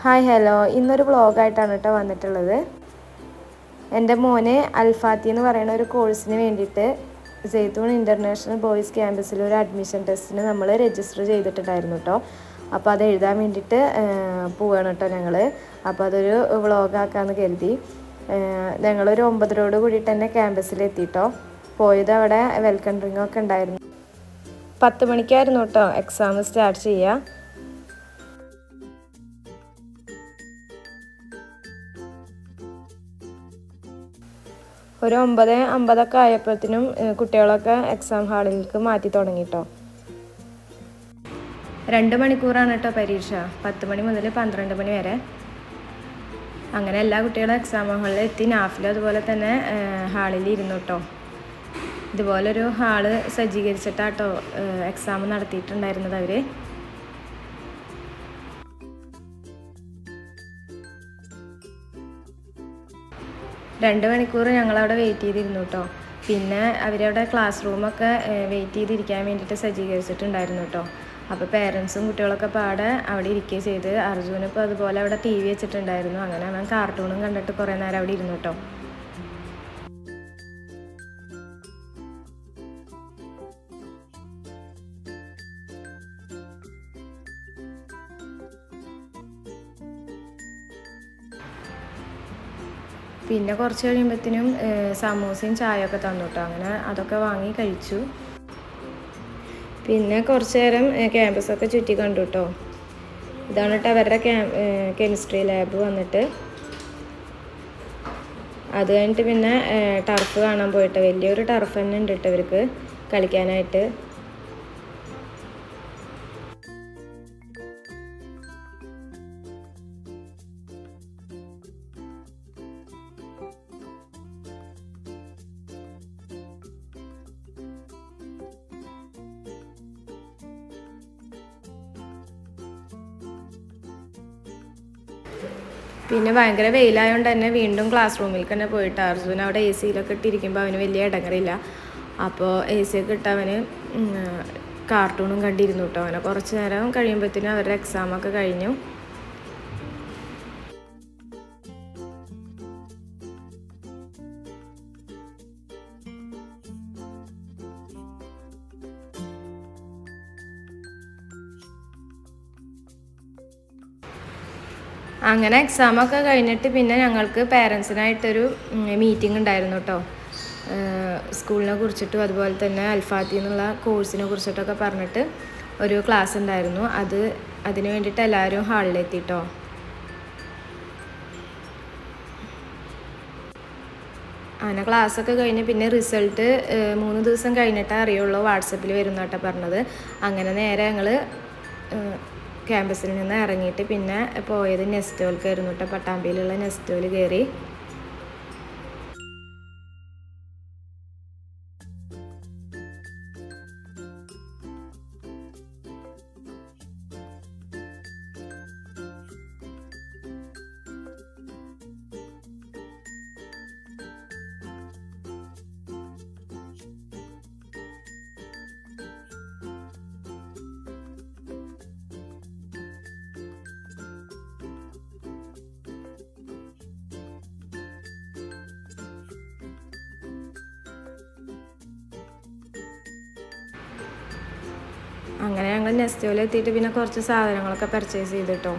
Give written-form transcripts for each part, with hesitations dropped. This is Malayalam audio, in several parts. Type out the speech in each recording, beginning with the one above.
ഹായ് ഹലോ, ഇന്നൊരു വ്ളോഗായിട്ടാണ് കേട്ടോ വന്നിട്ടുള്ളത്. എൻ്റെ മോന് അൽഫാത്തി എന്ന് പറയുന്ന ഒരു കോഴ്സിന് വേണ്ടിയിട്ട് സൈത്തൂൺ ഇൻ്റർനാഷണൽ ബോയ്സ് ക്യാമ്പസിൽ ഒരു അഡ്മിഷൻ ടെസ്റ്റിന് നമ്മൾ രജിസ്റ്റർ ചെയ്തിട്ടുണ്ടായിരുന്നു കേട്ടോ. അപ്പോൾ അത് എഴുതാൻ വേണ്ടിയിട്ട് പോവുകയാണ് കേട്ടോ ഞങ്ങൾ. അപ്പോൾ അതൊരു വ്ളോഗാക്കാമെന്ന് കരുതി. ഞങ്ങളൊരു 9:00 കൂടിയിട്ട് തന്നെ ക്യാമ്പസിലെത്തിട്ടോ. പോയത് അവിടെ വെൽക്കം ഡ്രിങ്കൊക്കെ ഉണ്ടായിരുന്നു. 10 മണിക്കായിരുന്നു കേട്ടോ എക്സാം സ്റ്റാർട്ട് ചെയ്യുക. ഒരു 9:50 ആയപ്പോഴത്തേനും കുട്ടികളൊക്കെ എക്സാം ഹാളിലേക്ക് മാറ്റി തുടങ്ങിട്ടോ. 2 മണിക്കൂറാണ് കേട്ടോ പരീക്ഷ, 10 മണി മുതൽ 12 മണി വരെ. അങ്ങനെ എല്ലാ കുട്ടികളും എക്സാം ഹാളിൽ എത്തി. നാഫിലും അതുപോലെ തന്നെ ഹാളിൽ ഇരുന്നു കേട്ടോ. ഇതുപോലൊരു ഹാള് സജ്ജീകരിച്ചിട്ടാട്ടോ എക്സാം നടത്തിയിട്ടുണ്ടായിരുന്നത് അവർ. രണ്ട് മണിക്കൂർ ഞങ്ങളവിടെ വെയിറ്റ് ചെയ്തിരുന്നു കേട്ടോ. പിന്നെ അവരവിടെ ക്ലാസ് റൂമൊക്കെ വെയിറ്റ് ചെയ്തിരിക്കാൻ വേണ്ടിയിട്ട് സജ്ജീകരിച്ചിട്ടുണ്ടായിരുന്നു കേട്ടോ. അപ്പോൾ പേരൻസും കുട്ടികളൊക്കെ പാടെ അവിടെ ഇരിക്കുകയും ചെയ്ത്. അർജുനിപ്പോൾ അതുപോലെ അവിടെ TV വെച്ചിട്ടുണ്ടായിരുന്നു. അങ്ങനെ അവൻ കാർട്ടൂണും കണ്ടിട്ട് കുറേ നേരം അവിടെ ഇരുന്നു കേട്ടോ. പിന്നെ കുറച്ച് കഴിയുമ്പോഴത്തേനും സമൂസയും ചായയൊക്കെ തന്നു കേട്ടോ. അങ്ങനെ അതൊക്കെ വാങ്ങി കഴിച്ചു. പിന്നെ കുറച്ച് നേരം ക്യാമ്പസൊക്കെ ചുറ്റി കണ്ടു കേട്ടോ. ഇതാണ് കേട്ടോ അവരുടെ കെമിസ്ട്രി ലാബ് വന്നിട്ട്. അത് കഴിഞ്ഞിട്ട് പിന്നെ ടർഫ് കാണാൻ പോയിട്ട്, വലിയൊരു ടർഫ് തന്നെ ഉണ്ട് കേട്ടോ ഇവർക്ക് കളിക്കാനായിട്ട്. പിന്നെ ഭയങ്കര വെയിലായതുകൊണ്ട് തന്നെ വീണ്ടും ക്ലാസ് റൂമിൽ തന്നെ പോയിട്ട് അർജുൻ അവിടെ AC-യിലൊക്കെ ഇട്ടിരിക്കുമ്പോൾ അവന് വലിയ ഇടങ്ങറില്ല. അപ്പോൾ AC ഒക്കെ ഇട്ട് അവന് കാർട്ടൂണും കണ്ടിരുന്നു കേട്ടോ. അവനെ കുറച്ച് നേരം കഴിയുമ്പോഴത്തേനും അവരുടെ എക്സാമൊക്കെ കഴിഞ്ഞു. അങ്ങനെ എക്സാമൊക്കെ കഴിഞ്ഞിട്ട് പിന്നെ ഞങ്ങൾക്ക് പേരൻസിനായിട്ടൊരു മീറ്റിംഗ് ഉണ്ടായിരുന്നു കേട്ടോ. സ്കൂളിനെ കുറിച്ചിട്ടും അതുപോലെ തന്നെ അൽഫാത്തി എന്നുള്ള കോഴ്സിനെ കുറിച്ചിട്ടൊക്കെ പറഞ്ഞിട്ട് ഒരു ക്ലാസ് ഉണ്ടായിരുന്നു. അതിന് വേണ്ടിയിട്ട് എല്ലാവരും ഹാളിലെത്തിട്ടോ. അങ്ങനെ ക്ലാസ്സൊക്കെ കഴിഞ്ഞ് പിന്നെ റിസൾട്ട് 3 ദിവസം കഴിഞ്ഞിട്ടേ അറിയുള്ളൂ, വാട്സപ്പിൽ വരുന്ന കേട്ടോ പറഞ്ഞത്. അങ്ങനെ നേരെ ഞങ്ങൾ ക്യാമ്പസിൽ നിന്ന് ഇറങ്ങിയിട്ട് പിന്നെ പോയത് നെസ്റ്റോൽക്കായിരുന്നു കേട്ടോ. പട്ടാമ്പിയിലുള്ള നെസ്റ്റോൽ കയറി. അങ്ങനെ ഞങ്ങൾ നെസ്റ്റോയിൽ എത്തിയിട്ട് പിന്നെ കുറച്ച് സാധനങ്ങളൊക്കെ പർച്ചേസ് ചെയ്തിട്ടോ.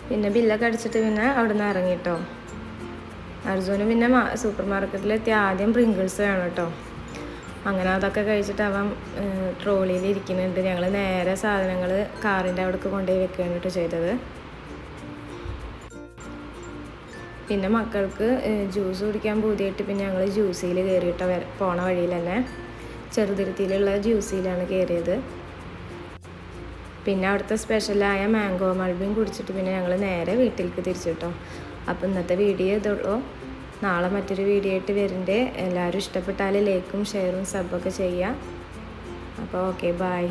പിന്നെ ബില്ലൊക്കെ അടിച്ചിട്ട് പിന്നെ അവിടെ നിന്ന് ഇറങ്ങിട്ടോ. അർജുന് പിന്നെ സൂപ്പർ മാർക്കറ്റിലെത്തി ആദ്യം പ്രിങ്കിൾസ് വേണം കേട്ടോ. അങ്ങനെ അതൊക്കെ കഴിച്ചിട്ട് അവൻ ട്രോളിയിൽ ഇരിക്കുന്നുണ്ട്. ഞങ്ങൾ നേരെ സാധനങ്ങൾ കാറിൻ്റെ അവിടേക്ക് കൊണ്ടുപോയി വെക്കുകയാണ് കേട്ടോ ചെയ്തത്. പിന്നെ മക്കൾക്ക് ജ്യൂസ് കുടിക്കാൻ പൂതിയായിട്ട് പിന്നെ ഞങ്ങൾ ജ്യൂസിൽ കയറിയിട്ട് പോണ വഴിയിൽ തന്നെ ചെറുതുരുത്തിയിലുള്ള ജ്യൂസിലാണ് കയറിയത്. പിന്നെ അവിടുത്തെ സ്പെഷ്യലായ മാംഗോ മൾബിയും കുടിച്ചിട്ട് പിന്നെ ഞങ്ങൾ നേരെ വീട്ടിലേക്ക് തിരിച്ചു കേട്ടോ. അപ്പോൾ ഇന്നത്തെ വീഡിയോ ഇതുള്ളൂ. നാളെ മറ്റൊരു വീഡിയോ ആയിട്ട് വരുന്നുണ്ട്. എല്ലാവരും ഇഷ്ടപ്പെട്ടാൽ ലൈക്കും ഷെയറും സബ്ബൊക്കെ ചെയ്യുക. അപ്പോൾ ഓക്കെ, ബൈ.